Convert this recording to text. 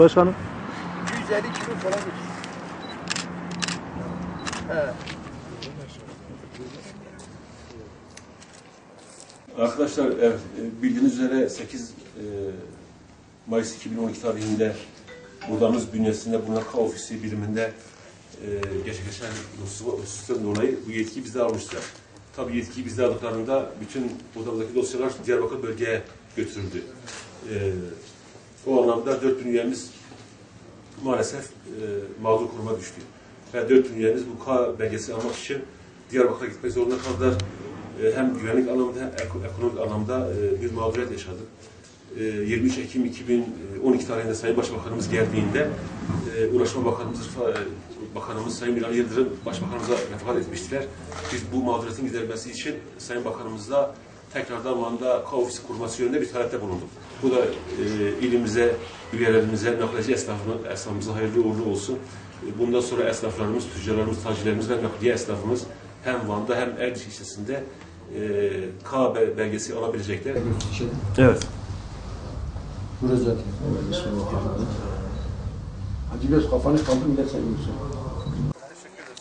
başkanım? 150 kilo falan götür. He. Arkadaşlar, bildiğiniz üzere 8 Mayıs 2012 tarihinde buradamız bünyesinde bulunan K ofisi biriminde gerçekleşen hususlardan dolayı bu yetkiyi bizde almışlar. Tabii yetkiyi bizde aldıklarında bütün buradaki dosyalar Diyarbakır bölgeye götürüldü. O anlamda 4 bin üyemiz maalesef mağdur kuruma düştü. Ve 4 bin üyemiz bu K belgesi almak için Diyarbakır'a gitmek zorunda kaldılar. Hem güvenlik anlamında hem ekonomik anlamda bir mağduriyet yaşadık. 23 Ekim 2012 tarihinde Sayın Başbakanımız geldiğinde Ulaşma Bakanımız Sayın Binali Yıldırım Başbakanımıza refakat etmiştiler. Biz bu mağduriyetin giderilmesi için Sayın Bakanımızla tekrardan Van'da K ofisi kurması yönünde bir talepte bulunduk. Bu da ilimize, üyelerimize, nakliyeci esnafımıza hayırlı uğurlu olsun. Bundan sonra esnaflarımız, tüccarlarımız, tacirlerimiz ve nakliye esnafımız hem Van'da hem Erciş ilçesinde K belgesi alabilecekler. Evet. Burası zaten. Hacı Göz kafanı kaldır millet sayıyorsun. Teşekkür ederiz.